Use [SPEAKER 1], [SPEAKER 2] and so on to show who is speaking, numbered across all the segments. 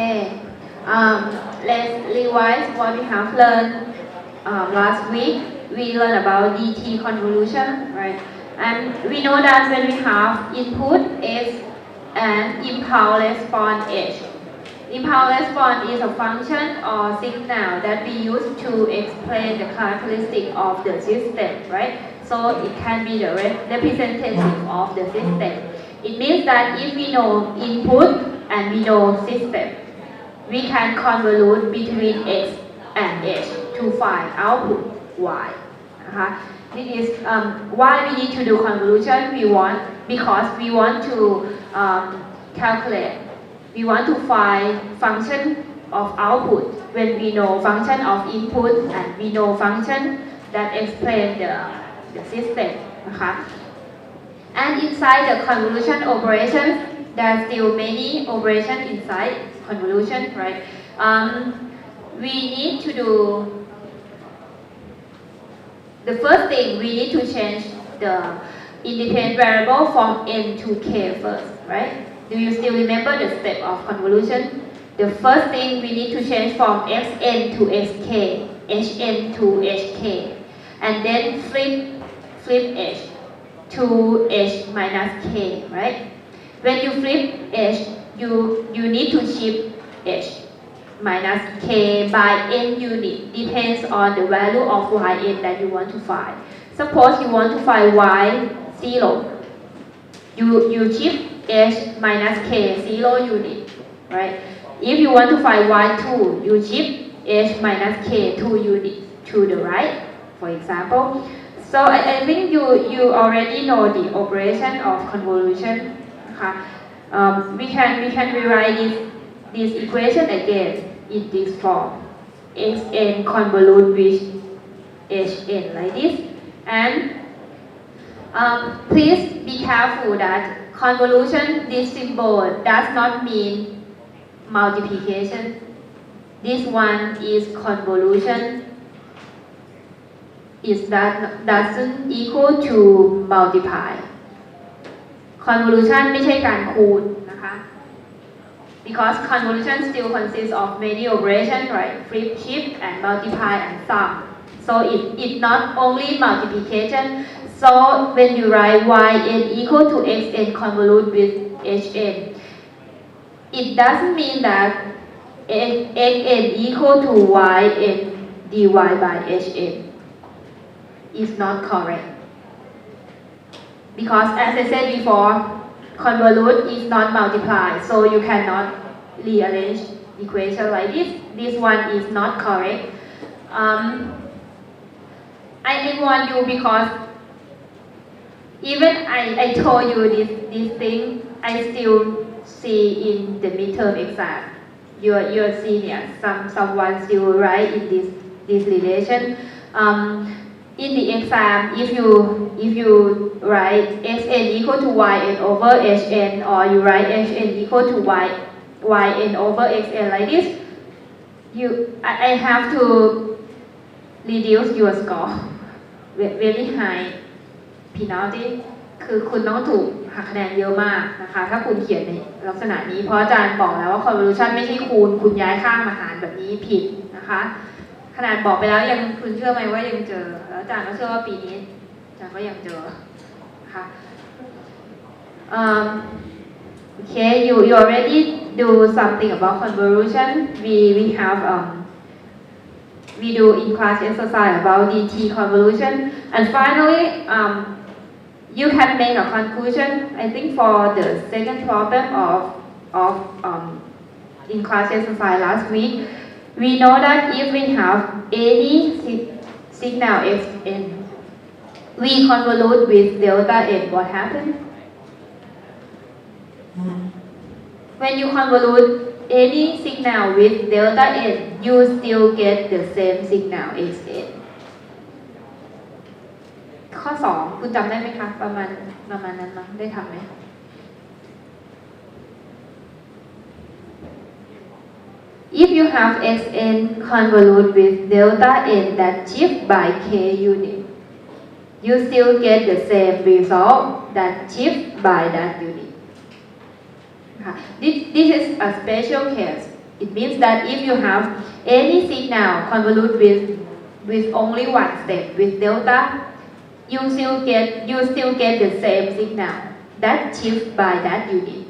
[SPEAKER 1] Okay, let's revise what we have learned last week. We learned about DT convolution, right? And we know that when we have input S and impulse response H. Impulse response is a function or signal that we use to explain the characteristic of the system, right? So it can be the representative of the system. It means that if we know input and we know system, we can convolute between X and H to find output Y. This is why we need to do convolution. Because we want to calculate. We want to find function of output when we know function of input and we know function that explain the system. And inside the convolution operations, there are still many operations inside convolution, right? We need to do the first thing. We need to change the independent variable from n to k first, right? Do you still remember the step of convolution? The first thing we need to change from xn to xk, hn to hk, and then flip h to h minus k, right? When you flip h, you need to shift h minus k by n unit, depends on the value of yn that you want to find. Suppose you want to find y0, you shift h minus k 0 unit, right? If you want to find y2, you shift h minus k 2 units to the right, for example. So I think you already know the operation of convolution. We can rewrite this equation again in this form. Xn convolute with hn like this. And please be careful that convolution, this symbol does not mean multiplication. This one is convolution. That doesn't equal to multiply. Convolution ไม่ใช่การคูณนะคะ because convolution still consists of many operations, right? Flip, shift, and multiply and sum. So it's not only multiplication. So when you write yn equal to xn convolute with hn, it doesn't mean that xn equal to yn dy by hn. Is not correct. Because as I said before, convolute is not multiply, so you cannot rearrange equation like this. This one is not correct. I warn you because even I told you this thing, I still see in the midterm exam. Your senior, someone still write in this relation. In the exam, if you write xn equal to yn over hn, or you write hn equal to yn over xn like this, I have to reduce your score very high penalty คือคุณต้องถูกหักคะแนนเยอะมากนะคะถ้าคุณเขียนในลักษณะนี้เพราะอาจารย์บอกแล้วว่า convolution ไม่ใช่คูณคุณย้ายข้างมาหารแบบนี้ผิดนะคะขนาดบอกไปแล้วยังคุณเชื่อไหมว่ายังเจอแล้วอาจารย์ก็เชื่อว่าปีนี้อาจารย์ก็ยังเจอค่ะ Okay, you already do something about convolution. We have we do in class exercise about DT convolution, and finally you can make a conclusion. I think for the second problem of in class exercise last week. We know that if we have any signal xn, we convolute with delta n. What happens? When you convolute any signal with delta n, you still get the same signal xn. ข้อ 2 คุณจำได้ไหมคะประมาณนั้นมั้งได้ทำไหมIf you have xn convolute with delta n that shift by k unit, you still get the same result that shift by that unit. This is a special case It means that if you have any signal convolute with only one step with delta, you still get the same signal that shift by that unit.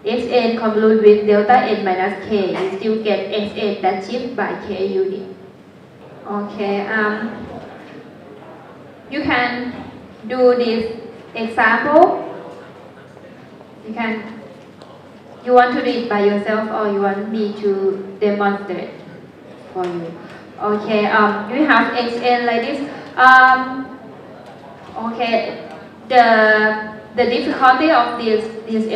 [SPEAKER 1] Xn convolute with delta n minus k, you still get Xn that shift by k unit. Okay, you can do this example. You want to do it by yourself or you want me to demonstrate for you? Okay, you have Xn like this. Okay, the difficulty of this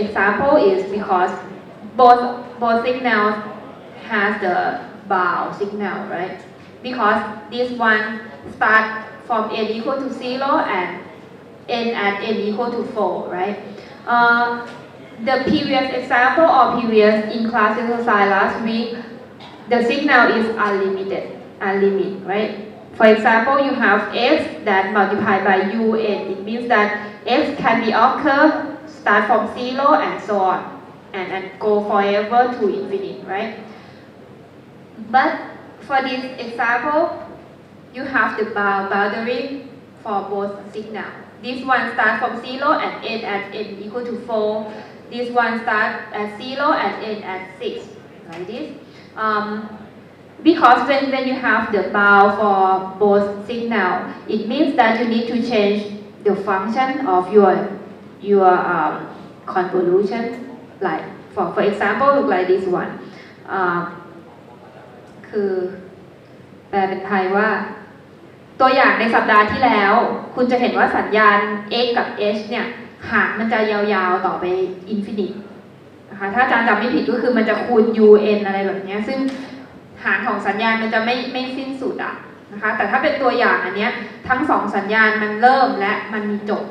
[SPEAKER 1] example is because both signals has the bound signal, right? Because this one start from n equal to 0 and n at n equal to 4, right? The previous example or previous in class exercise last week, the signal is unlimited, right? For example, you have x that multiplied by un. It means that x can be occur, start from 0 and so on, and go forever to infinity, right? But for this example, you have the boundary for both signal. This one starts from 0 and end at n equal to 4. This one starts at 0 and end at 6, like this. Because when you have the bound for both signal, it means that you need to change the function of your convolution. Like for example, look like this one. คือแปลเป็นไทยว่าตัวอย่างในสัปดาห์ที่แล้วคุณจะเห็นว่าสัญญาณ x กับ h เนี่ยหางมันจะยาวๆต่อไป infinite นะคะถ้าอาจารย์จำไม่ผิดก็คือมันจะคูณ un อะไรแบบนี้ซึ่งหางของสัญญาณมันจะไม่สิ้นสุดอ่ะนะคะแต่ถ้าเป็นตัวอย่างอันเนี้ยทั้งสองสัญญาณมันเริ่มและมันมีจบ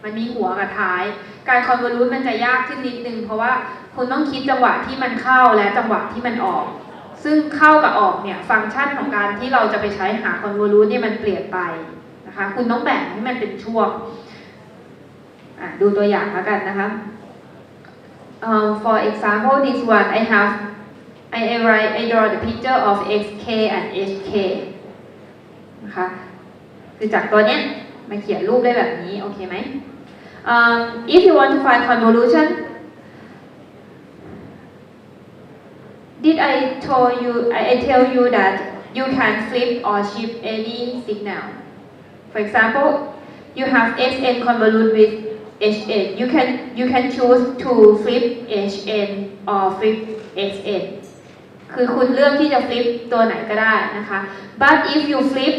[SPEAKER 1] มันมีหัวกับท้ายการคอนโวลูทมันจะยากขึ้นนิดนึงเพราะว่าคุณต้องคิดจังหวะที่มันเข้าและจังหวะที่มันออกซึ่งเข้ากับออกเนี่ยฟังก์ชันของการที่เราจะไปใช้หาคอนโวลูทเนี่ยมันเปลี่ยนไปนะคะคุณต้องแบ่งให้มันเป็นช่วงดูตัวอย่างแล้วกันนะคะ for example this one I draw the picture of xk and hk นะคะคือจากตัวเนี้ยมาเขียนรูปได้แบบนี้โอเคไหม if you want to find convolution did I tell you that you can flip or shift any signal for example you have xn convolute with hn you can choose to flip hn or flip xn คือคุณเลือกที่จะ flip ตัวไหนก็ได้นะคะ but if you flip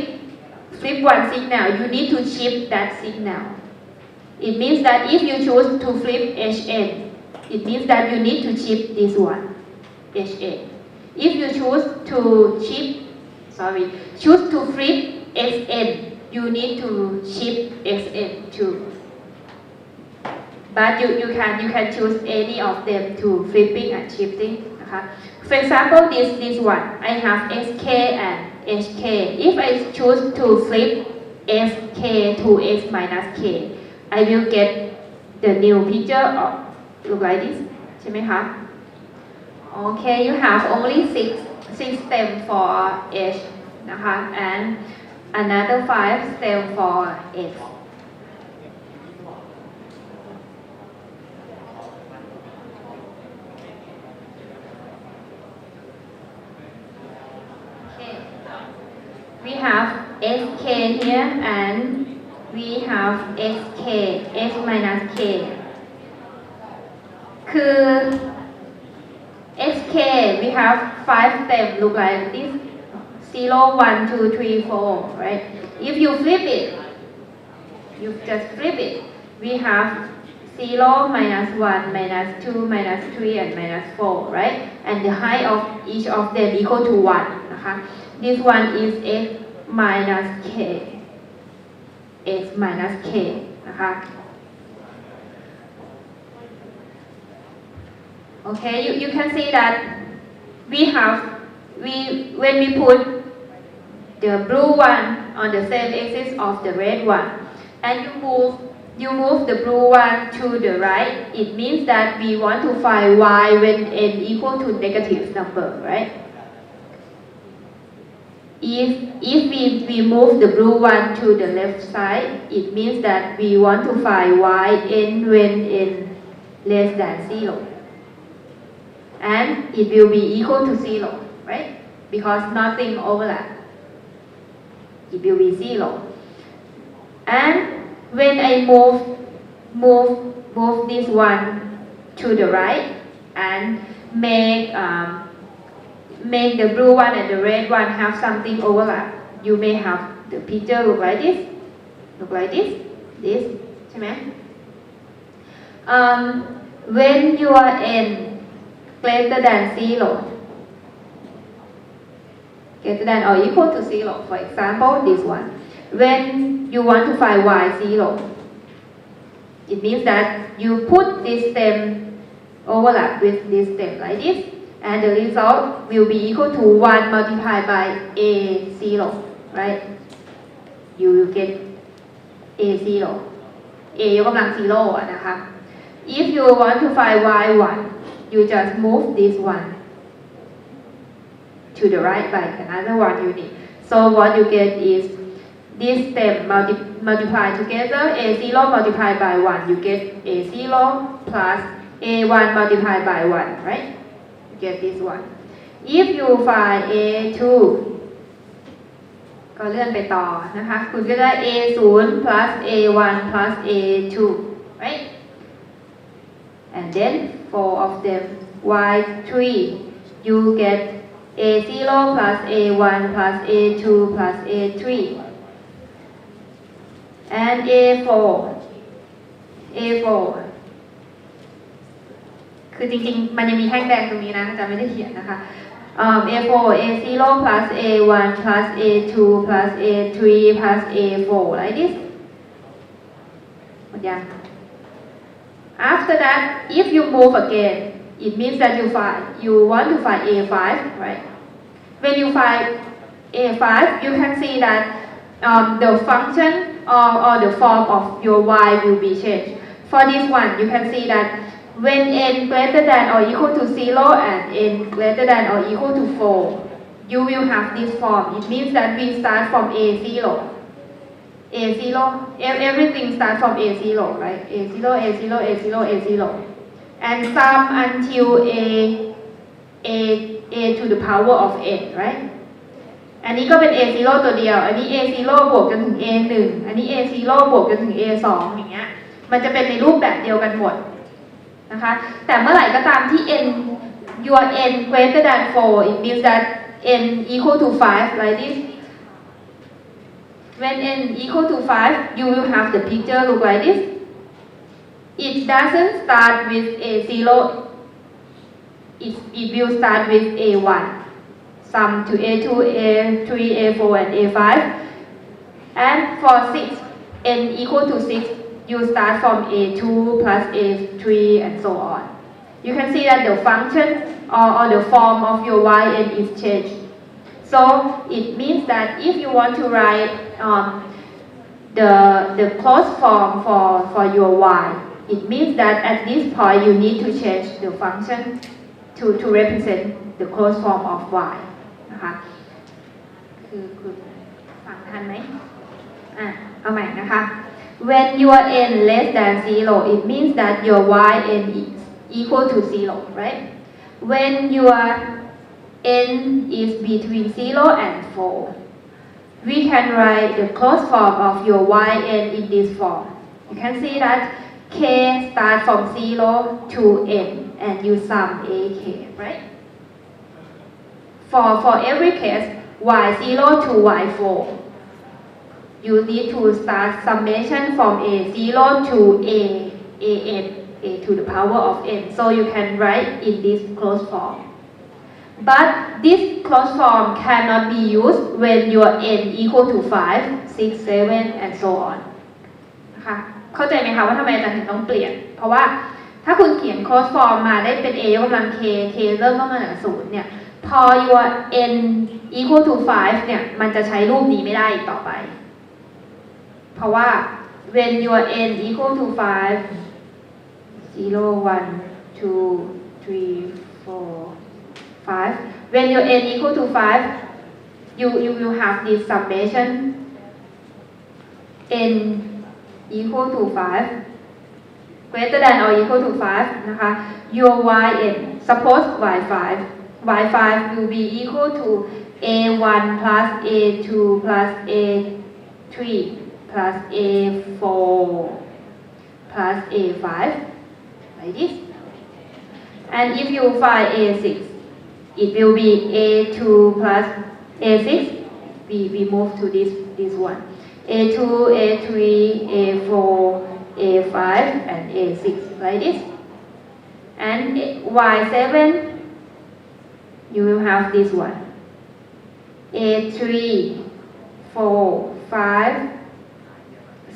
[SPEAKER 1] one signal you need to shift that signal it means that if you choose to flip hn it means that you need to shift this one hn if you choose to flip xn you need to shift xn too but you can choose any of them to flipping and shifting นะคะ for example this one I have xk and hk if I choose to flip sk to x minus k I will get the new picture of look like this ใช่ไหมคะ okay you have only six stems for h นะคะ and another 5 stems for x we have xk here and we have xk x minus k คือ xk we have 5 stems look like this 0 1 2 3 4 right if you flip it you just flip it we have 0 minus 1 minus 2 minus 3 and minus 4 right and the height of each of them equal to 1 นะคะ this one is x minus k x minus k นะคะ okay you can see that when we put the blue one on the same axis of the red one and you move you move the blue one to the right, it means that we want to find y when n equal to negative number, right? If we move the blue one to the left side, it means that we want to find y n when n less than 0. And it will be equal to 0, right? Because nothing overlap. It will be 0. And when I move this one to the right and make the blue one and the red one have something overlap, you may have the picture look like this, this, ใช่ไหม when your n greater than 0, greater than or equal to 0, for example this one, when you want to find y 0, it means that you put this stem overlap with this stem like this, and the result will be equal to 1 multiplied by a 0, right? You will get a 0, a ยกกำลัง 0 อะนะคะ if you want to find y1, you just move this one to the right by another 1 unit. So what you get is this stem multiplied together, a0 multiplied by 1, you get a0 plus a1 multiplied by 1, right? You get this one. If you find a2, ก็เลื่อนไปต่อนะคะ คุณก็ได้ a0 plus a1 plus a2, right? And then 4 of them, y3, you get a0 plus a1 plus a2 plus a3. And a4 คือจริงๆมันยังมีแท่งแดงตรงนี้นะจะไม่ได้เขียนนะคะ a4 a0 plus a1 plus a2 plus a3 plus a4 like this หมดยัง after that if you move again it means that you want to find a5, right? When you find a5, you can see that the function or the form of your y will be changed. For this one, you can see that when n greater than or equal to 0 and n greater than or equal to 4, you will have this form. It means that we start from a0. Everything starts from a0, right? a0, and sum until a to the power of n, right? อันนี้ก็เป็น a0 ตัวเดียว อันนี้ a0 บวกจนถึง a1 อันนี้ a0 บวกจนถึง a2 อย่างเงี้ย มันจะเป็นในรูปแบบเดียวกันหมดนะคะ แต่เมื่อไหร่ก็ตามที่ your n greater than 4, it means that n equal to 5, like this. When n equal to 5, you will have the picture look like this. It doesn't start with a0, it will start with a1, sum to a2, a3, a4 and a5. And for 6, n equal to 6, you start from a2 plus a3 and so on. You can see that the function or the form of your yn is changed. So it means that if you want to write the closed form for your y, it means that at this point you need to change the function to represent the closed form of y นะคะคือฟังทันไหมเอาใหม่นะคะ when your n less than 0, it means that your yn is equal to 0, right? When your n is between 0 and 4, we can write the closed form of your yn in this form. You can see that k starts from 0 to n and you sum ak, right? For every case, y0 to y4, you need to start summation from a0 to an, a to the power of n. So you can write in this closed form. But this closed form cannot be used when your n equal to 5, 6, 7 and so on. นะคะเข้าใจไหมคะว่าทำไมอาจารย์ถึงต้องเปลี่ยน เพราะว่าถ้าคุณเขียน closed form มาได้เป็น a ยกกำลัง k เริ่มต้นมาจาก0เนี่ย พอ your n equal to 5 เนี่ย มันจะใช้รูปนี้ไม่ได้อีกต่อไป เพราะว่า when your n equal to 5, 0, 1, 2, 3, 4, 5. When your n equal to 5, you will have this summation n equal to 5 greater than or equal to 5 นะคะ your yn suppose y5 y5 will be equal to a1 plus a2 plus a3 plus a4 plus a5 like this. And if you find a6, it will be a2 plus a6. We move to this one. a2, a3, a4, a5, and a6 like this. And y7, you will have this one. a3, 4, 5,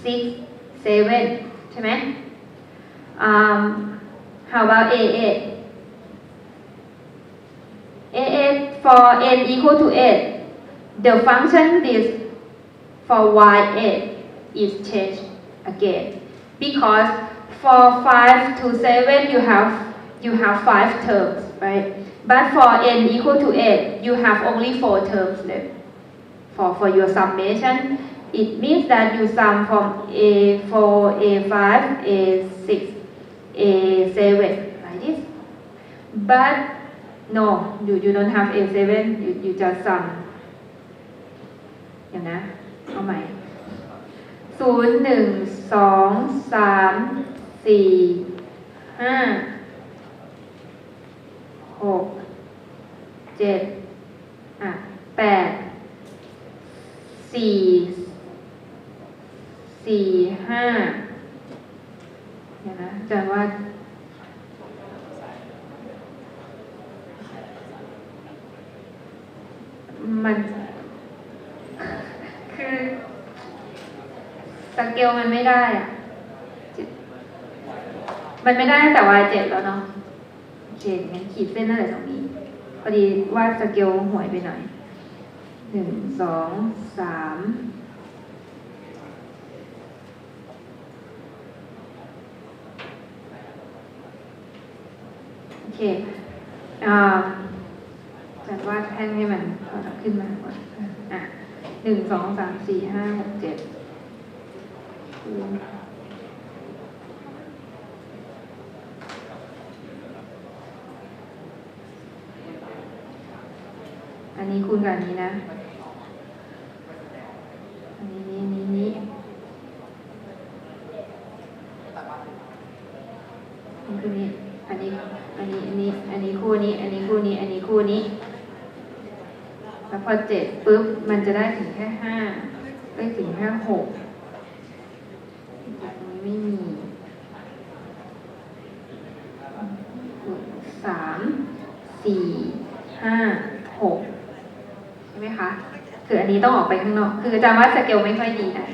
[SPEAKER 1] 6, 7. ใช่ไหม how about a8? a8 for n equal to 8, the function is for y8 is changed again because for 5 to 7 you have 5 terms, right? But for n equal to 8 you have only 4 terms left. For your summation, it means that you sum from a4, a5, a6, a7 like this. But no, you don't have a7, you just sum. เดี๋ยวนะเอาใหม่0 1 2 3 4 5 6 7 8 4 5เดี๋ยวนะอาจารย์ว่ามันคือสเกลมันไม่ได้อะมันไม่ได้ตั้งแต่ y7 แล้วเนาะโอเคงั้นขีดเส้นนั่นแหละตรงนี้พอดีวาดสเกลห่วยไปหน่อย1 2 3โอเคจัดวาดแท่งให้มันขึ้นมาก่อน1 2 3 4 5 6 7อันนี้คูณกับอันนี้นะอันนี้คือนี้อันนี้คู่นี้อันนี้คู่นี้อันนี้คู่นี้แล้วพอ7ปุ๊บมันจะได้ถึงแค่5ได้ถึงแค่6ตรงนี้ไม่มี3 4 5 6ใช่ไหมคะคืออันนี้ต้องออกไปข้างนอกคืออาจารย์ว่าสเกลไม่ค่อยดีนะ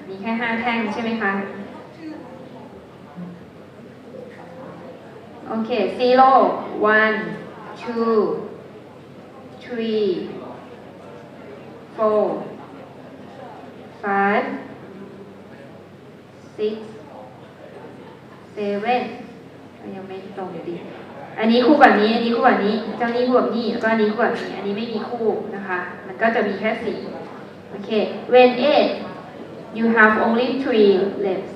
[SPEAKER 1] มีแค่5แท่งใช่ไหมคะโอเค0 1 2 3 4 5 6 7ยังไม่ตรงอยู่ดีอันนี้คู่กับนี้อันนี้คู่กับนี้เจ้านี้คู่กับนี้แล้วก็อันนี้คู่กับนี้อันนี้ไม่มีคู่นะคะมันก็จะมีแค่4โอเค when 8 you have only 3 left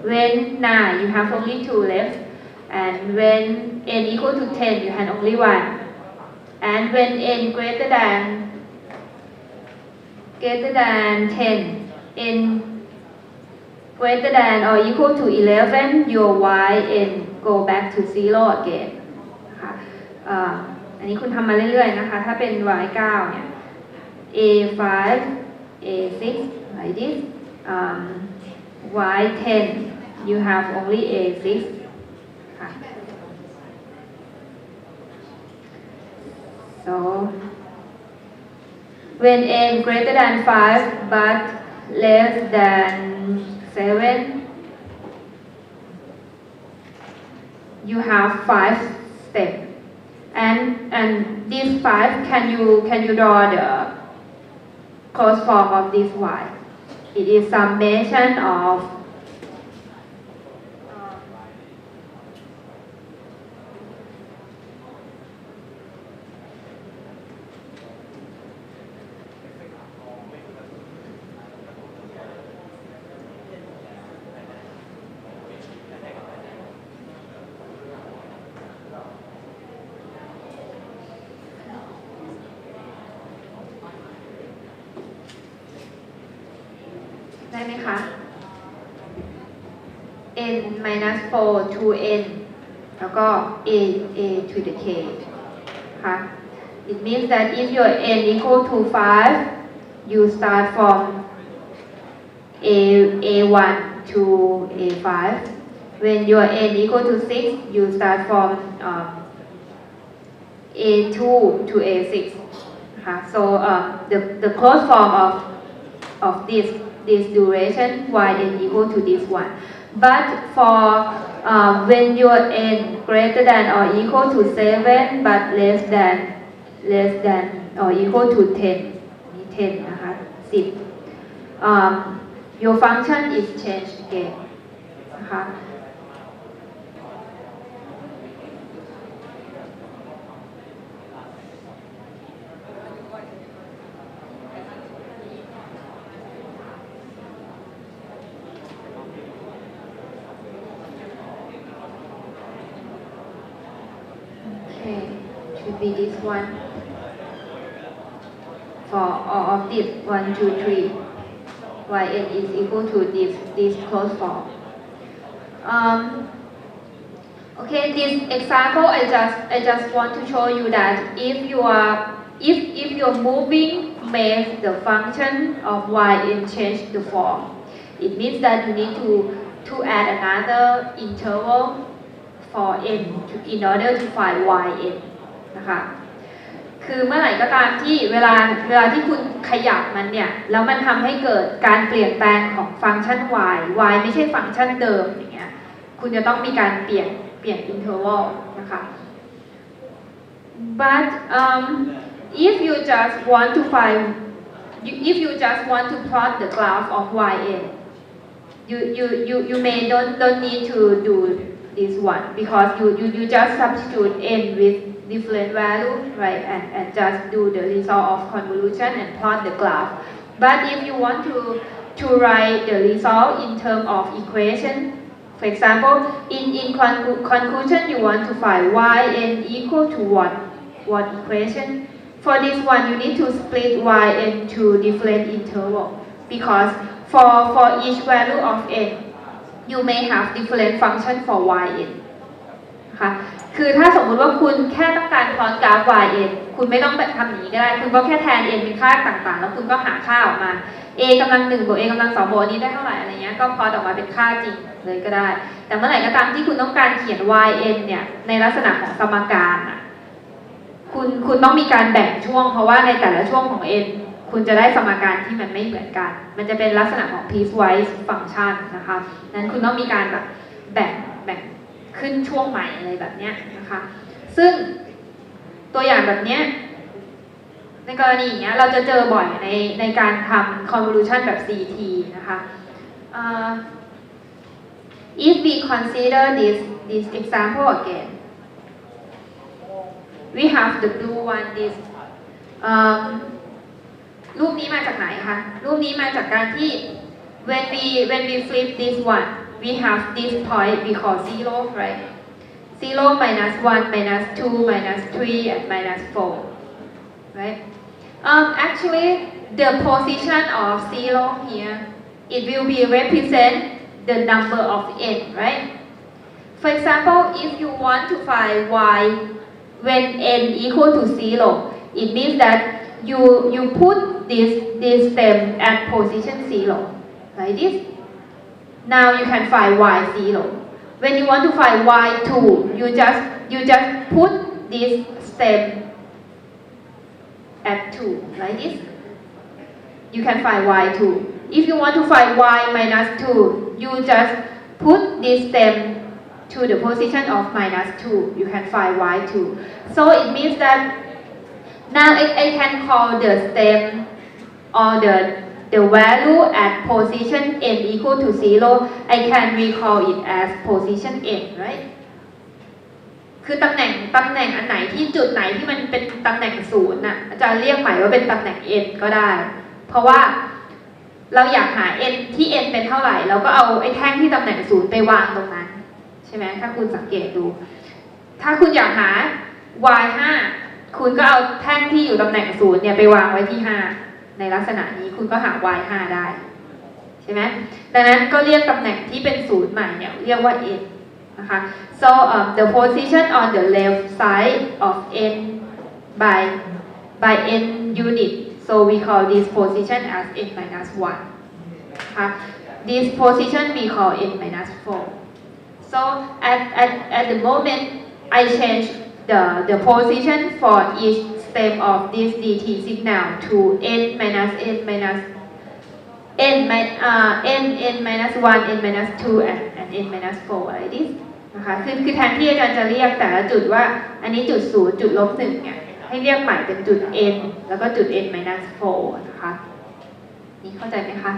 [SPEAKER 1] when 9 you have only 2 left and when n equal to 10 you have only 1 and when n greater than 10 n greater than or equal to 11 your yn go back to 0 again นะคะอันนี้คุณทำมาเรื่อยๆนะคะถ้าเป็น y9 เนี่ย a5 a6 like this y10 you have only a6 ค่ะ so when n greater than 5 but less than 7 you have 5 steps, and these 5 can you draw the closed form of this y? It is summation ofได้ไหมคะ n minus 4 to n แล้วก็ a to the k ค่ะ it means that if your n equal to 5 you start from a1 to a5 when your n equal to 6 you start from a2 to a6 ค่ะ so the closed form of this duration yn equal to this one. But for when your n greater than or equal to 7 but less than or equal to 10 นะคะ10 your function is changed again นะคะ Okay, should be this one for all of this 1, 2, 3 yn is equal to this closed form. Okay, this example I just want to show you that if you're moving makes the function of yn change the form, it means that you need to add another interval for n in order to find yn นะคะ คือเมื่อไหร่ก็ตามที่เวลาที่คุณขยับมันเนี่ยแล้วมันทำให้เกิดการเปลี่ยนแปลงของฟังก์ชัน y ไม่ใช่ฟังก์ชันเดิมอย่างเงี้ยคุณจะต้องมีการเปลี่ยน interval นะคะ but if you just want to plot the graph of yn you may don't need to do this one because you just substitute n with different value, right, and just do the result of convolution and plot the graph. But if you want to write the result in terms of equation, for example, in conclusion you want to find yn equal to what equation? For this one you need to split yn to different interval because for each value of n you may have different function for yn ค่ะคือถ้าสมมุติว่าคุณแค่ต้องการพลอตกราฟ yn คุณไม่ต้องแบบทำอย่างนี้ก็ได้คุณก็แค่แทน n เป็นค่าต่างๆแล้วคุณก็หาค่าออกมา a กำลัง1บวก a กำลัง2บวกนี้ได้เท่าไหร่อะไรเงี้ยก็พลอตออกมาเป็นค่าจริงเลยก็ได้แต่เมื่อไหร่ก็ตามที่คุณต้องการเขียน yn เนี่ยในลักษณะของสมการอ่ะคุณต้องมีการแบ่งช่วงเพราะว่าในแต่ละช่วงของ n คุณจะได้สมการที่มันไม่เหมือนกันมันจะเป็นลักษณะของ piecewise function นะคะนั้นคุณต้องมีการแบบแบ่งขึ้นช่วงใหม่อะไรแบบเนี้ยนะคะซึ่งตัวอย่างแบบเนี้ยในกรณีอย่างเงี้ยเราจะเจอบ่อยในการทำ convolution แบบ CT นะคะ if we consider this example again we have the blue one this รูปนี้มาจากไหนคะรูปนี้มาจากการที่ when we flip this one we have this point we call 0 right 0 minus 1 minus 2 minus 3 and minus 4 right actually the position of 0 here it will be represent the number of n right for example if you want to find y when n equal to 0 it means that you put this stem at position 0 like this. Now you can find y0. When you want to find y2, you just put this stem at 2 like this. You can find y2. If you want to find y minus 2, you just put this stem to the position of -2, you can find y2. So it means that now I can call the stem or the value at position n equal to 0, I can recall it as position n, right? คือตำแหน่งอันไหนที่จุดไหนที่มันเป็นตำแหน่ง0น่ะอาจารย์เรียกใหม่ว่าเป็นตำแหน่ง n ก็ได้ เพราะว่าเราอยากหา n ที่ n เป็นเท่าไหร่เราก็เอาไอ้แท่งที่ตำแหน่ง0ไปวางตรงนั้นใช่ไหมถ้าคุณสังเกตดูถ้าคุณอยากหา y5 คุณก็เอาแท่งที่อยู่ตำแหน่ง0เนี่ยไปวางไว้ที่5ในลักษณะนี้คุณก็หา y5 ได้ใช่ไหมดังนั้นก็เรียกตำแหน่งที่เป็น0ใหม่เนี่ยเรียกว่า n นะคะ so the position on the left side of n by n unit so we call this position as n minus 1 นะคะ this position we call n minus 4 so at the moment I change the position for each step of this dt signal to n minus 1, n minus 2 and n minus 4 like this นะคะคือแทนที่อาจารย์จะเรียกแต่ละจุดว่าอันนี้จุด0จุด-1เนี่ยให้เรียกใหม่เป็นจุด n แล้วก็จุด n minus 4นะคะนี่เข้าใจไหมคะ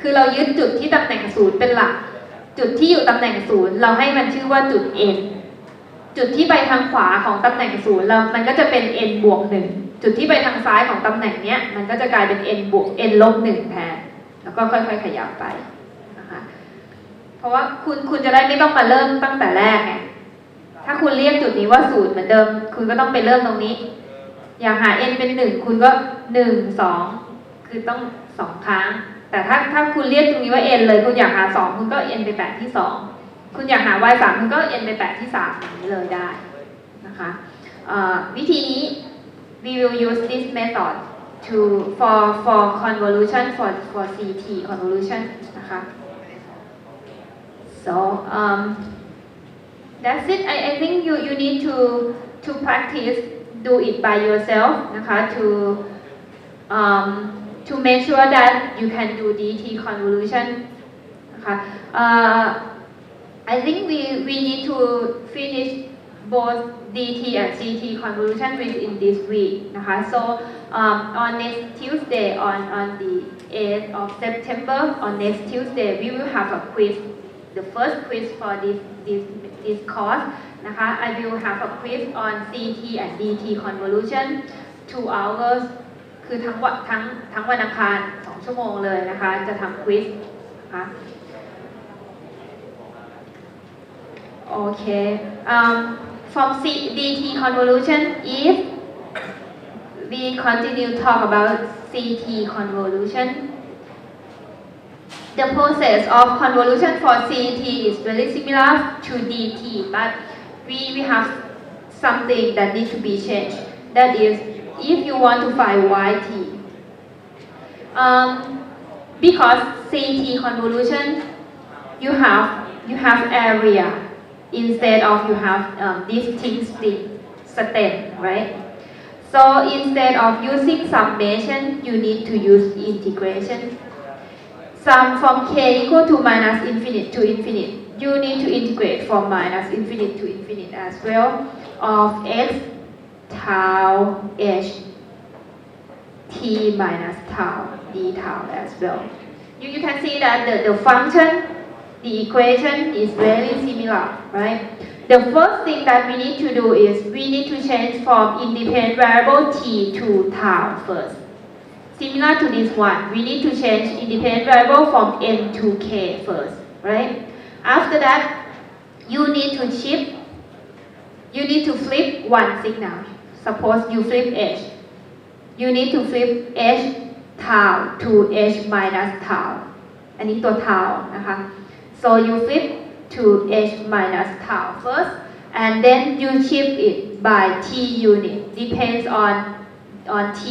[SPEAKER 1] คือเรายึดจุดที่ตำแหน่ง0เป็นหลักจุดที่อยู่ตำแหน่ง0เราให้มันชื่อว่าจุด n จุดที่ไปทางขวาของตำแหน่ง0มันก็จะเป็น n บวก 1จุดที่ไปทางซ้ายของตำแหน่งเนี้ยมันก็จะกลายเป็น n บวก n ลบ 1แทนแล้วก็ค่อยๆขยับไปนะคะเพราะว่าคุณจะได้ไม่ต้องมาเริ่มตั้งแต่แรกไงถ้าคุณเรียกจุดนี้ว่า0เหมือนเดิมคุณก็ต้องไปเริ่มตรงนี้อยากหา n เป็น1คุณก็1 2คือต้อง2ครั้งแต่ถ้าคุณเรียกตรงนี้ว่า n เลยคุณอยากหา2คุณก็ n ไปแปะที่2คุณอยากหา y 3คุณก็ n ไปแปะที่3อย่างนี้เลยได้นะคะวิธีนี้ we will use this method for convolution for CT convolution นะคะ so that's it I think you need to practice do it by yourself นะคะ to make sure that you can do DT convolution นะคะ I think we need to finish both DT and CT convolution within this week นะคะ so on next Tuesday on the 8th of September on next Tuesday we will have a quiz the first quiz for this course นะคะ I will have a quiz on CT and DT convolution 2 hours คือทั้งวันอังคาร2ชั่วโมงเลยนะคะจะทำควิซนะคะ Okay from DT convolution if we continue talk about CT convolution the process of convolution for CT is very similar to DT but we have something that needs to be changed that is if you want to find YT because CT convolution you have area instead of you have distinct stem right so instead of using summation you need to use integration sum from k equal to minus infinite to infinite you need to integrate from minus infinite to infinite as well of x tau h t minus tau d tau as well you can see that the function the equation is very similar right the first thing that we need to do is we need to change from independent variable t to tau first similar to this one we need to change independent variable from n to k first right after that you need to shift you need to flip one signal suppose you flip h you need to flip h tau to h minus tau อันนี้ตัว tau นะคะ so you flip to h minus tau first and then you shift it by t unit depends on t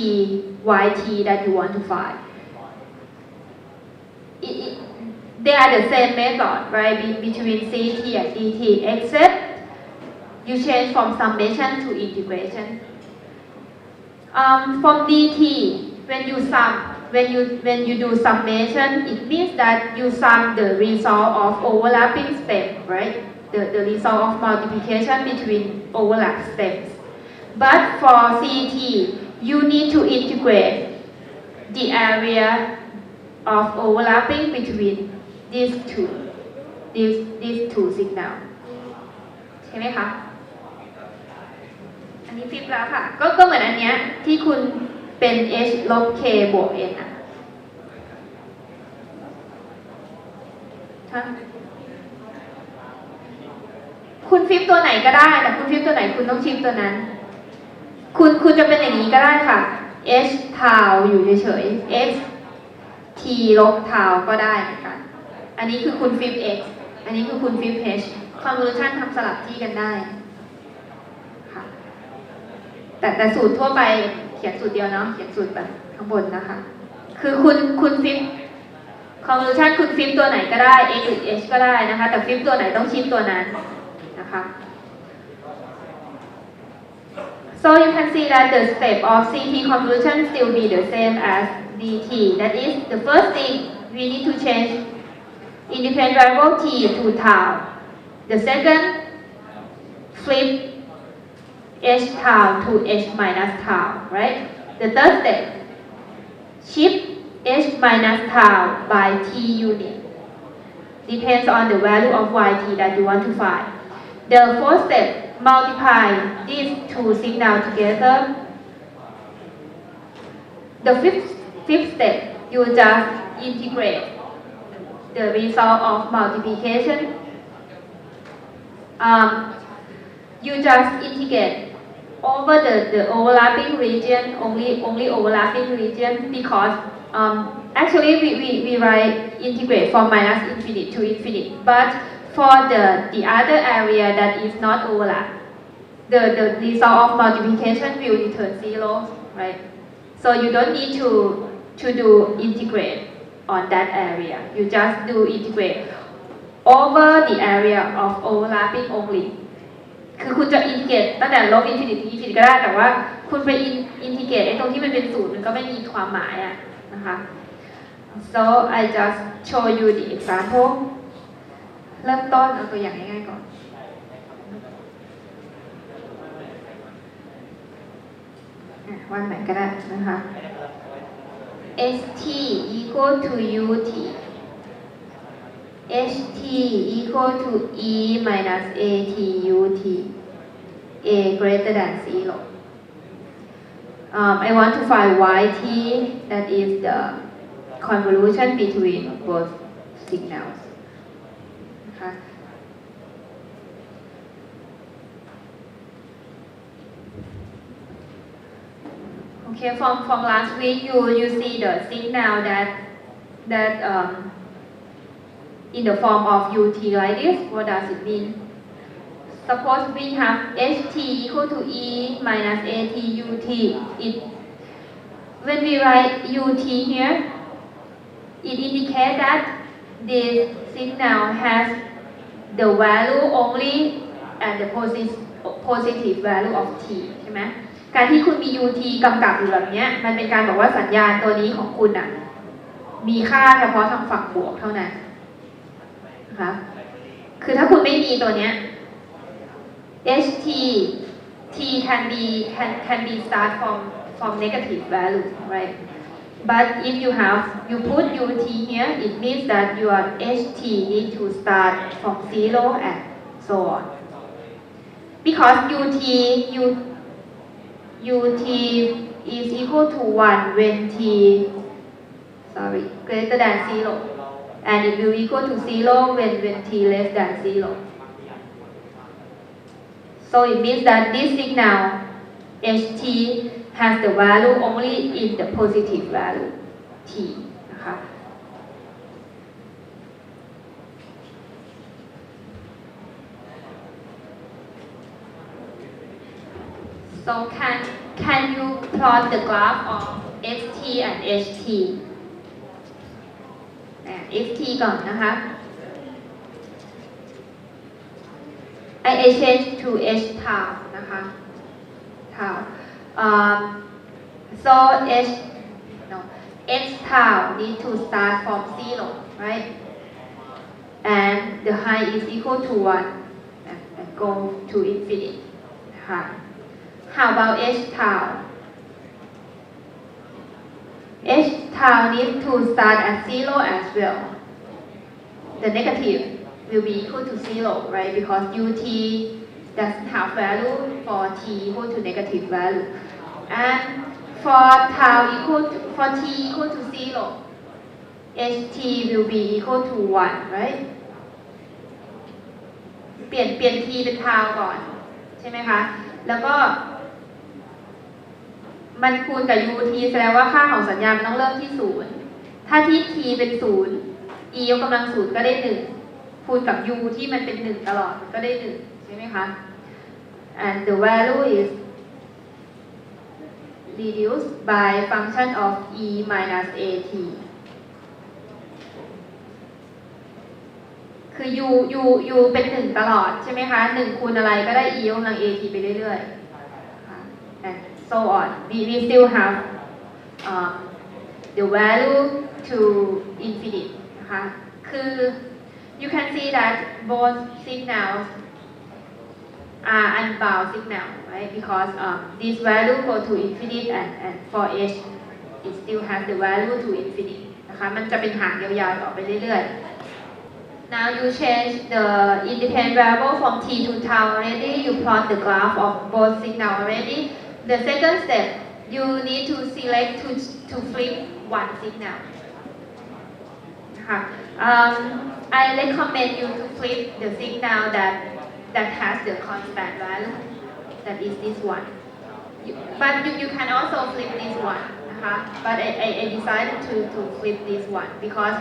[SPEAKER 1] yt that you want to find they are the same method right between CT and DT except you change from summation to integration from DT when you do summation it means that you sum the result of overlapping step right the result of multiplication between overlap steps. But for CET, you need to integrate the area of overlapping between these two signals ใช่ไหมคะอันนี้ฟลิปแล้วค่ะก็เหมือนอันเนี้ยที่คุณเป็น h ลบ k บวก n อ่ะคุณฟลิปตัวไหนก็ได้แต่คุณฟลิปตัวไหนคุณต้องชิปตัวนั้นคุณจะเป็นอย่างนี้ก็ได้ค่ะ h ทาวอยู่เฉยๆ x t ลบทาวก็ได้เหมือนกันอันนี้คือคุณฟลิป x อันนี้คือคุณฟลิป h convolution ทำสลับที่กันได้ค่ะแต่สูตรทั่วไปเขียนสูตรเดียวเนาะเขียนสูตรแบบข้างบนนะคะคือคุณฟลิป convolution คุณฟลิปตัวไหนก็ได้ x หรือ h ก็ได้นะคะแต่ฟลิปตัวไหนต้องชิปตัวนั้นนะคะ so you can see that the step of CT convolution still be the same as DT that is the first thing we need to change independent variable t to tau the second flip h tau to h minus tau right the third step shift h minus tau by t unit depends on the value of yt that you want to find the fourth step multiply these two signals together the fifth step you just integrate the result of multiplication you just integrate over the overlapping region only overlapping region because actually we write integrate from minus infinity to infinity but for the other area that is not overlap the result of multiplication will return 0 right so you don't need to do integrate on that area you just do integrate over the area of overlapping only คือคุณจะอินทิเกรตตั้งแต่ลบอินฟินิตี้อินฟินิตี้ก็ได้แต่ว่าคุณไปอินทิเกรตไอ้ตรงที่มันเป็นศูนย์มันก็ไม่มีความหมายอะนะคะ so I just show you the example เริ่มต้นเอาตัวอย่างง่ายๆก่อนวันไหนก็ได้นะคะ st equal to ut ht equal to e minus at ut a greater than 0 I want to find yt that is the convolution between both signals นะคะ Okay, from last week you see the signal that in the form of ut like this. What does it mean? Suppose we have ht equal to e minus at ut. When we write ut here, it indicates that this signal has the value only at the positive value of t ใช่ไหมการที่คุณมี ut กำกับอยู่แบบนี้มันเป็นการบอกว่าสัญญาณตัวนี้ของคุณอ่ะมีค่าเฉพาะทางฝั่งบวกเท่านั้นนะคะคือถ้าคุณไม่มีตัวเนี้ย ht t can be start from negative value right but if you put ut here it means that your ht need to start from 0 and so on because ut is equal to 1 when t greater than 0 and it will equal to 0 when t less than 0 so it means that this signal ht has the value only in the positive value t นะคะ so can you plot the graph of xt and ht xt ก่อนนะคะ I change to h tau นะคะ tau so h tau need to start from 0 right and the height is equal to 1 go to infinity นะคะ How about h tau h tau needs to start at 0 as well the negative will be equal to 0 right because ut doesn't have value for t equal to negative value and for tau equal to, for t equal to 0 ht will be equal to 1 right เปลี่ยน t เป็น tau ก่อนใช่ไหมคะแล้วก็มันคูณกับ ut แสดงว่าค่าของสัญญาณมันต้องเริ่มที่0ถ้าที่ t เป็น 0 e ยกกำลัง0ก็ได้1คูณกับ u ที่มันเป็น1ตลอดมันก็ได้1ใช่ไหมคะ and the value is reduced by function of e minus at คือ u เป็น1ตลอดใช่ไหมคะ1คูณอะไรก็ได้ e ยกกำลัง at ไปเรื่อยๆ and so on we still have the value to infinite นะคะคือ you can see that both signals are unbound signal right because this value go to infinite and for h it still has the value to infinite นะคะมันจะเป็นหางยาวๆต่อไปเรื่อยๆNow you change the independent variable from t to tau already. You plot the graph of both signal already. The second step, you need to select to flip one signal. I recommend you to flip the signal that has the constant value. That is this one. But you can also flip this one. But I decided to flip this one because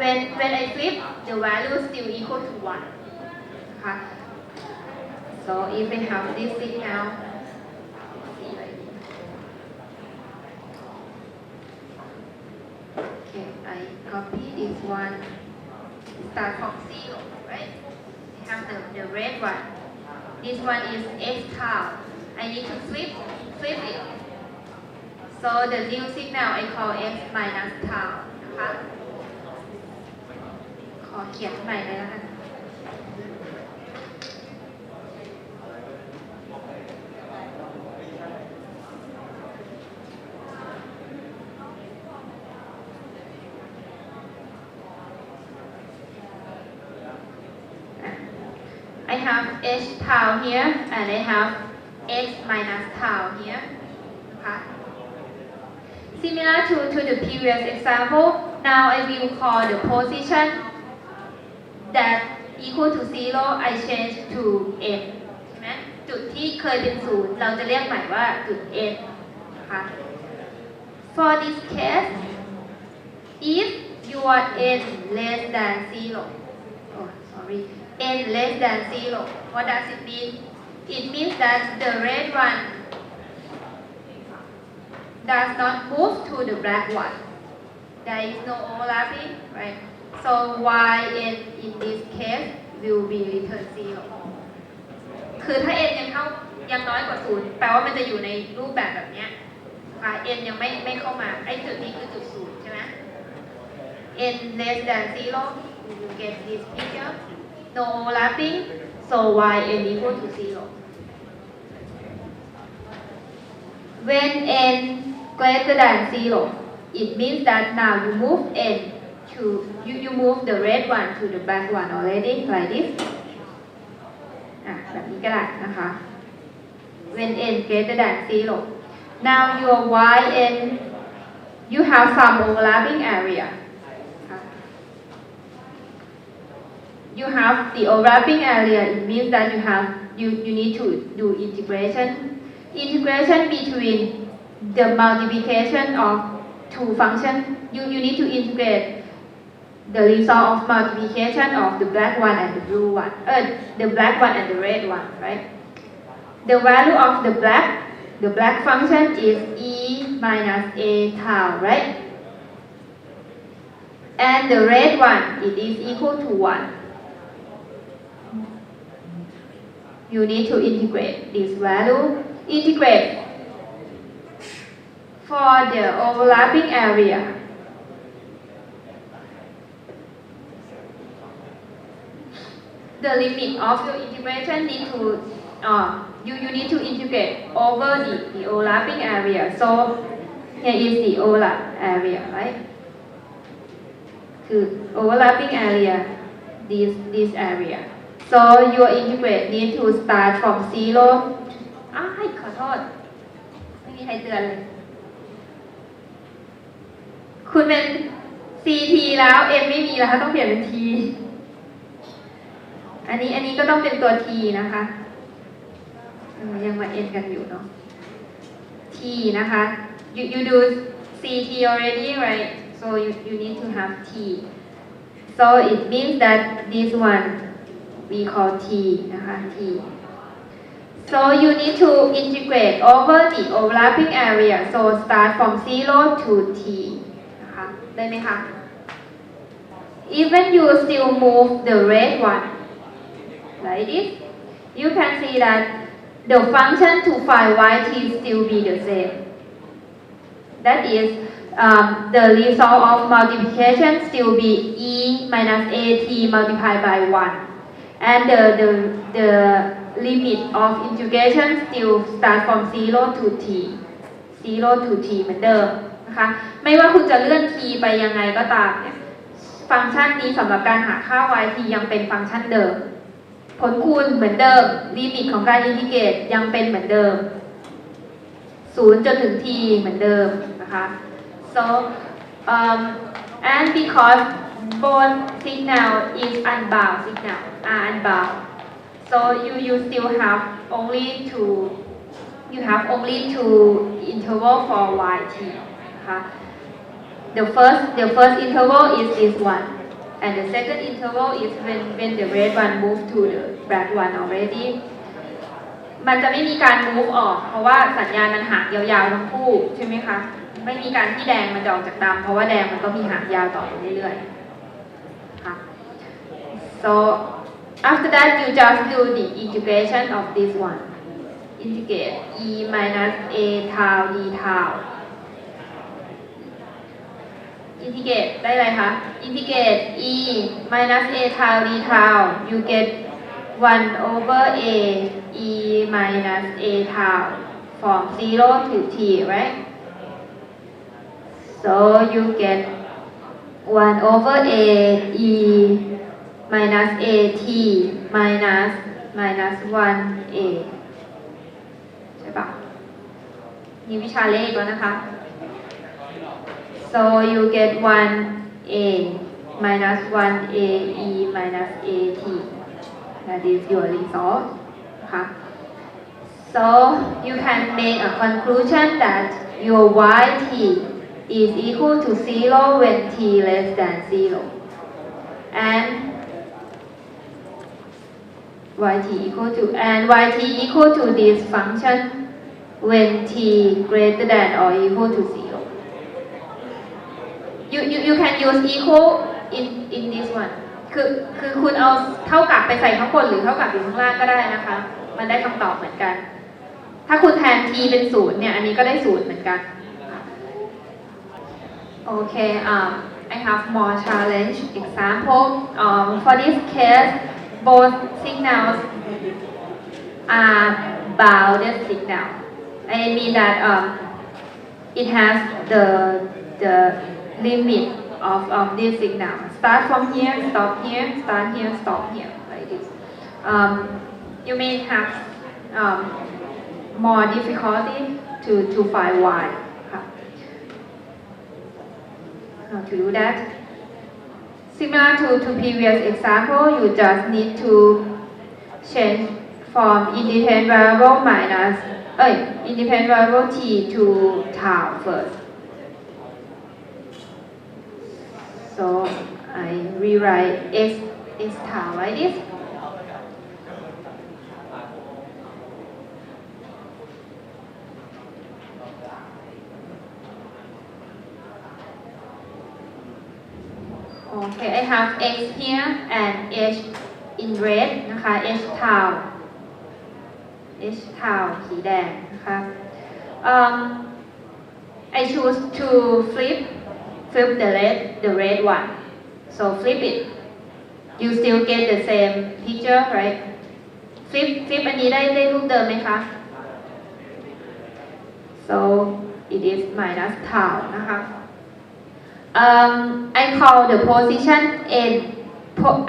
[SPEAKER 1] when I flip, the value is still equal to 1. So if I have this signal, okay, I copy this one, start from 0, right? I have the red one. This one is h tau. I need to flip it. So the new signal I call x minus tau นะคะขอเขียนใหม่เลยนะคะ I have h tau here and I have x minus tau here นะคะ Similar to the previous example, now I will call the position that equal to 0 I change to n ใช่ไหมจุดที่เคยเป็น0เราจะเรียกใหม่ว่าจุด n นะคะ For this case, if your n less than 0, n less than 0, what does it mean? It means that the red one does not move to the black one. There is no overlapping, right? So yn in this case will be return 0. คือถ้า n ยังน้อยกว่า0แปลว่ามันจะอยู่ในรูปแบบนี้ค่ะ n ยังไม่เข้ามาไอ้จุดนี้คือจุด0ใช่ไหม n less than 0 you get this picture no overlapping so yn equal to 0. When n greater than 0, it means that now you move n to you move the red one to the black one already like this. แบบนี้ก็ได้นะคะ When n greater than 0. Now your yn you have some overlapping area. You have the overlapping area. It means that you need to do integration between the multiplication of two functions. You need to integrate the result of multiplication of the black one and the blue one, the black one and the red one, right? The value of the black function is e minus a tau, right? And the red one, it is equal to 1. You need to integrate this value. Integrate for the overlapping area. the limit of your integration need to you need to integrate over the overlapping area. So here is the overlap area, right? คือ overlapping area this area. So your integrate need to start from 0 ขอโทษไม่มีใครเตือนเลยคุณเป็น CT แล้ว M ไม่มีแล้วต้องเปลี่ยนเป็น T อันนี้ก็ต้องเป็นตัว T นะคะยังมา N กันอยู่เนาะ T นะคะ you do CT already right so you need to have T so it means that this one we call T นะคะ T so you need to integrate over the overlapping area so start from 0 to T นะคะได้ไหมคะ even you still move the red one like this you can see that the function to find yt still be the same that is the result of multiplication still be e minus at multiplied by 1 and the limit of integration still start from 0 to t 0 to t เหมือนเดิมนะคะไม่ว่าคุณจะเลื่อน t ไปยังไงก็ตามเนี่ยฟังก์ชันนี้สำหรับการหาค่า yt ยังเป็นฟังก์ชันเดิมผลคูณเหมือนเดิมลิมิตของการอินทิเกรตยังเป็นเหมือนเดิม0จนถึง t เหมือนเดิมนะคะ so and because both signal is unbound signal are unbound so you still have only two interval for yt นะคะ the first interval is this one and the second interval is when the red one move to the black one already มันจะไม่มีการ move ออกเพราะว่าสัญญาณมันหางยาวๆทั้งคู่ใช่ไหมคะไม่มีการที่แดงมันจะออกจากดำเพราะว่าแดงมันก็มีหางยาวต่อไปเรื่อยๆค่ะ so after that you just do the integration of this one integrate e minus a tau d tau integrate ได้อะไรคะ integrate e minus a tau d tau you get 1 over a e minus a tau from 0 to t right so you get 1 over a e minus a t minus 1 a ใช่ปะมีวิชาเลขแล้วนะคะSo you get 1a minus 1a e minus a t. That is your result. Okay. So you can make a conclusion that your yt is equal to 0 when t less than 0. And yt equal to this function when t greater than or equal to 0. You can use equal in this one คือคุณเอาเท่ากับไปใส่ข้างบนหรือเท่ากับอยู่ข้างล่างก็ได้นะคะมันได้คำตอบเหมือนกันถ้าคุณแทน t เป็น0เนี่ยอันนี้ก็ได้0เหมือนกันโอเคI have more challenge example for this case both signals are bounded signal I mean that it has the limit of this signal. Start from here, stop here, start here, stop here, like this. You may have more difficulty to find y. How to do that? Similar to previous example, you just need to change from independent variable independent variable t to tau first. So I rewrite x tau like this. Okay, I have x here and h in red นะคะ h tau สีแดงนะคะ I choose to flip the red one so flip it you still get the same picture right flip อันนี้ได้รูปเดิมไหมคะ so it is minus tau นะคะ I call the position n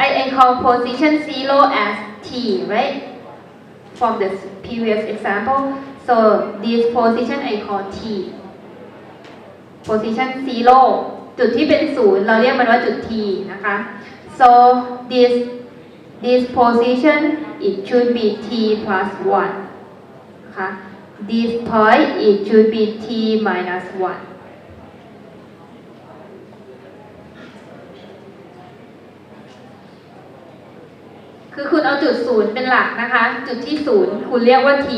[SPEAKER 1] I call position 0 as t right from the previous example so this position I call t position 0 จุดที่เป็น0เราเรียกมันว่าจุด t นะคะ so this position it should be t plus 1นะคะ this point it should be t minus 1คือคุณเอาจุด0เป็นหลักนะคะจุดที่0คุณเรียกว่า t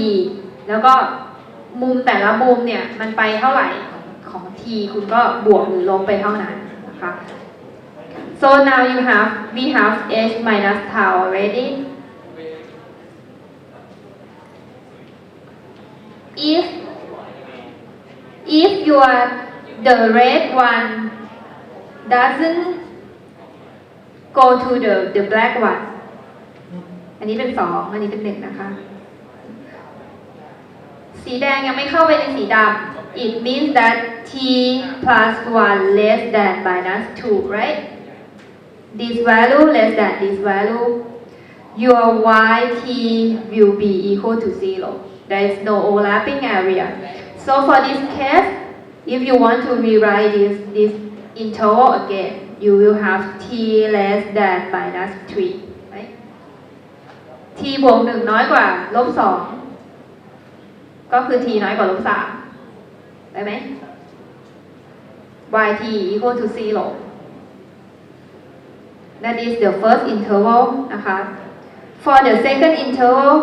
[SPEAKER 1] แล้วก็มุมแต่ละมุมเนี่ยมันไปเท่าไหร่ของ t คุณก็บวกหรือลบไปเท่านั้นนะคะ so now we have h minus tau already if the red one doesn't go to the black one อันนี้เป็น2อันนี้เป็น1นะคะสีแดงยังไม่เข้าไปในสีดำ it means that t plus 1 less than minus 2 right this value less than this value your yt will be equal to 0 there is no overlapping area so for this case if you want to rewrite this interval again you will have t less than minus 3 right t บวก1น้อยกว่าลบ2ก็คือ t น้อยกว่าลบ3ได้ไหม yt equal to 0 that is the first interval นะคะ for the second interval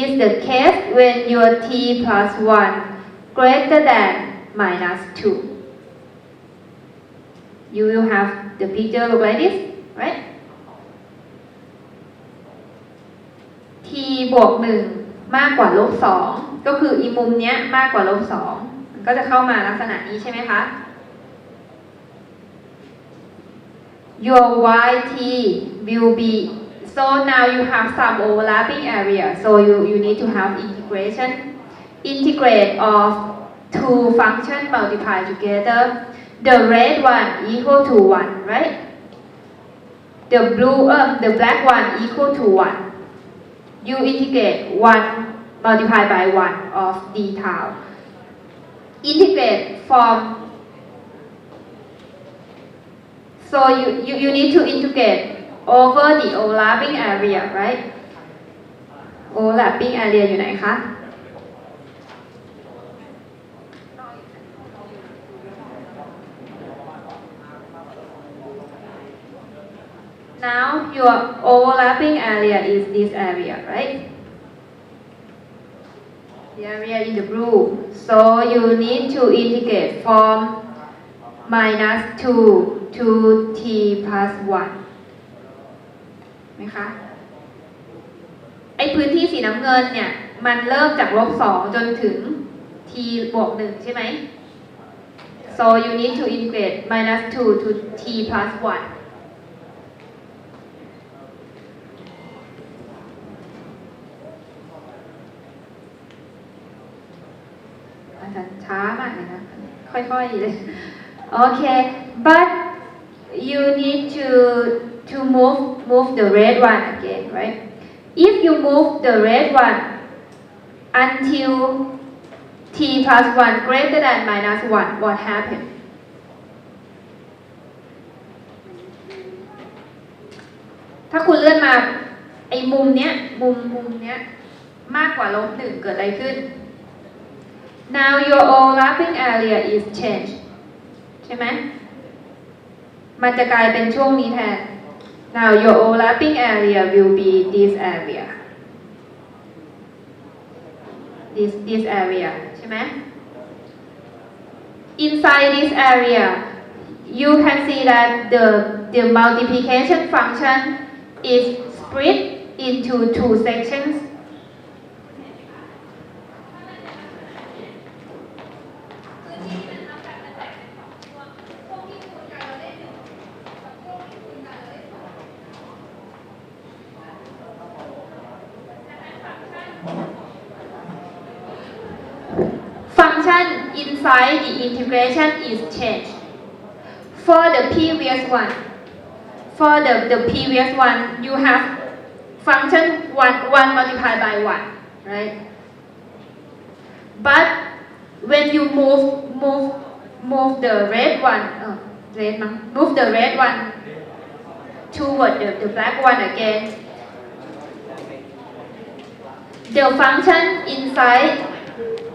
[SPEAKER 1] is the case when your t plus 1 greater than minus 2 you will have the picture look like this right t บวก1มากกว่าลบ2ก็คืออีมุมเนี้ยมากกว่าลบ2มันก็จะเข้ามาลักษณะนี้ใช่ไหมคะ your yt will be so now you have some overlapping area so you need to have integration integrate of two functions multiply together the red one equal to 1 right the black one equal to 1 you integrate 1 multiplied by 1 of d tau integrate from so you need to integrate over the overlapping area right overlapping area อยู่ไหนคะ now your overlapping area is this area right the area in the blue so you need to integrate from minus 2 to t plus 1ไหมคะไอพื้นที่สีน้ำเงินเนี่ยมันเริ่มจากลบ2จนถึง t บวก1ใช่ไหม so you need to integrate minus 2 to t plus 1อาจารย์ช้ามากเลยนะค่อยๆเลยโอเค but you need to move the red one again right if you move the red one until t plus 1 greater than minus 1 what happenถ้าคุณเลื่อนมาไอ้มุมเนี้ยมุมเนี้ยมากกว่าลบ1เกิดอะไรขึ้น now your overlapping area is changed ใช่ไหมมันจะกลายเป็นช่วงนี้แทน now your overlapping area will be this area this area ใช่ไหม inside this area you can see that the multiplication function is split into two sections inside the integration is changed. For the previous one, you have function 1 multiplied by 1, right? But when you move the red one, move the red one toward the black one again, the function inside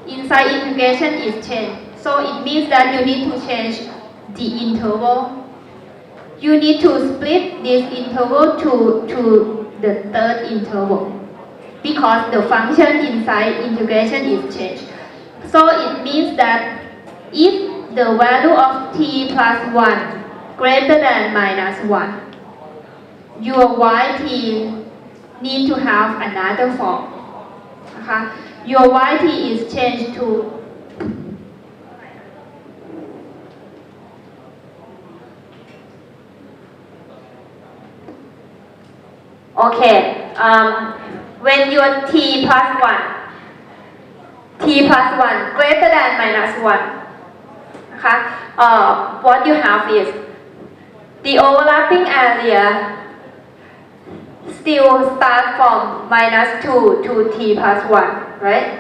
[SPEAKER 1] integration is changed. So it means that you need to change the interval. You need to split this interval to the third interval because the function inside integration is changed. So it means that if the value of t plus 1 greater than minus 1, your yt need to have another form. Your yt is changed to okay. When your t plus 1 greater than minus 1, what you have is the overlapping area still start from minus 2 to t plus 1, right?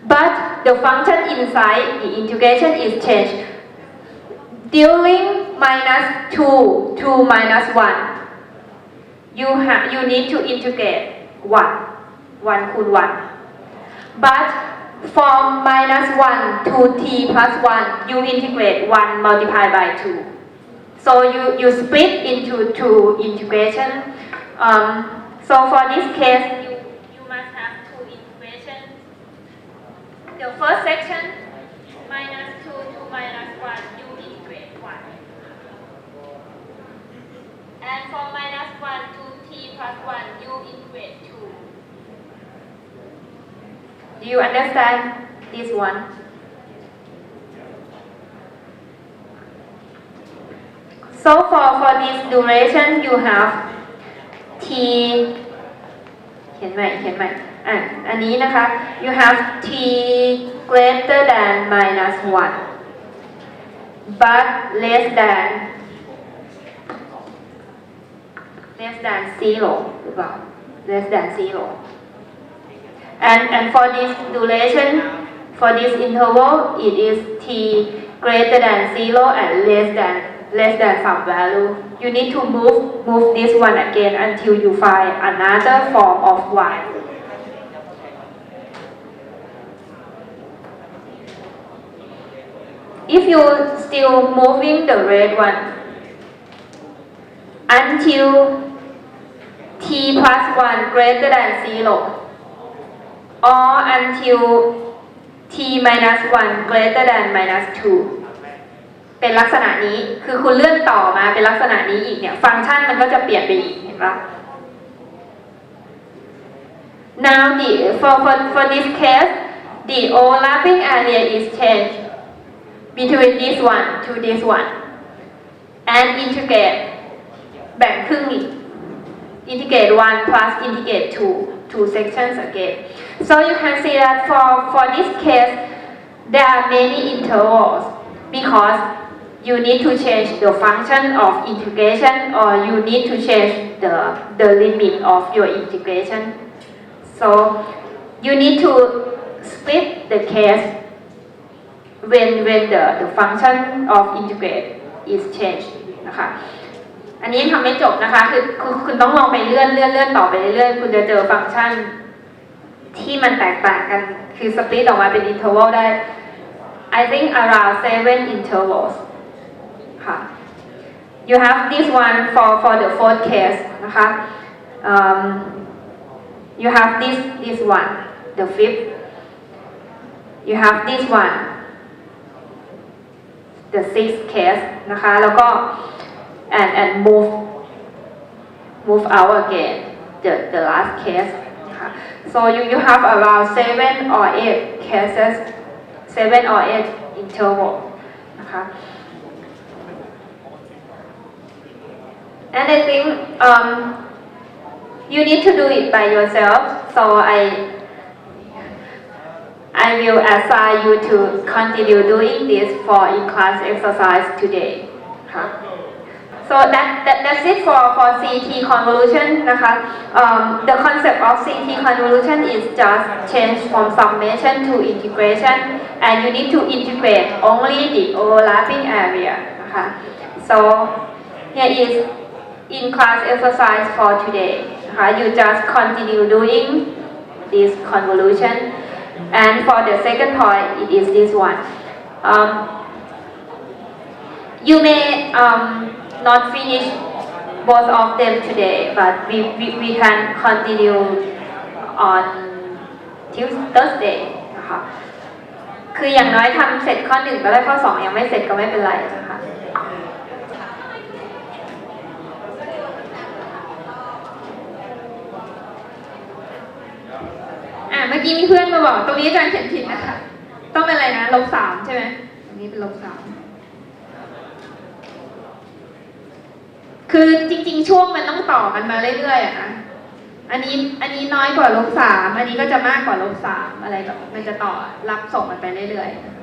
[SPEAKER 1] But the function inside the integration is changed. During minus 2 to minus 1, you need to integrate 1 คูณ 1. But from minus 1 to t plus 1, you integrate 1 multiplied by 2. So you split into 2 integration. So for this case, you must have 2 integrations. The first section, minus 2 to minus 1, you integrate 1. And from minus 1 to t plus 1, you integrate 2. Do you understand this one? So for this duration, you have t เขียนใหม่อันนี้นะคะ you have t greater than minus 1 but less than 0 หรือเปล่า less than 0 and for this duration, for this interval, it is t greater than 0 and less than some value. You need to move this one again until you find another form of y. If you still moving the red one until t plus 1 greater than 0 or until t minus 1 greater than minus 2 เป็นลักษณะนี้คือคุณเลื่อนต่อมาเป็นลักษณะนี้อีกเนี่ยฟังก์ชันมันก็จะเปลี่ยนไปอีกเห็นปะ Now for this case the overlapping area is changed between this one to this one and integrate แบ่งครึ่งอีก integrate 1 plus integrate 2 sections again. So you can see that for this case there are many intervals because you need to change the function of integration or you need to change the limit of your integration. So you need to split the case when the function of integrate is changed นะคะอันนี้ทำไม่จบนะคะคือคุณต้องลองไปเลื่อนต่อไปเรื่อยๆคุณจะเจอฟังก์ชันที่มันแตกต่างกันคือสปลิตออกมาเป็น interval ได้ I think around 7 intervals ค่ะ you have this one for the fourth case นะคะ you have this one the fifth you have this one the sixth case นะคะแล้วก็and move out again the last case นะคะ so you have around 7 or 8 cases 7 or 8 interval นะคะ and I think you need to do it by yourself so I will assign you to continue doing this for in-class exercise today ค่ะ so that's it for CT convolution นะคะ the concept of CT convolution is just change from summation to integration and you need to integrate only the overlapping area นะคะ so here is in-class exercise for today นะคะ you just continue doing this convolution and for the second point it is this one you may not finish both of them today but we can continue on Thursday นะคะคืออย่างน้อยทำเสร็จข้อ1ก็ได้ข้อ2ยังไม่เสร็จก็ไม่เป็นไรนะคะเมื่อกี้มีเพื่อนมาบอกตรงนี้อาจารย์เขียนผิดนะคะต้องเป็นอะไรนะ-3ใช่ไหมตรงนี้เป็น-3คือจริงๆช่วงมันต้องต่อกันมาเรื่อยๆอะนะอันนี้น้อยกว่า-3อันนี้ก็จะมากกว่า-3อะไรแบบมันจะต่อรับส่งมันไปเรื่อยๆ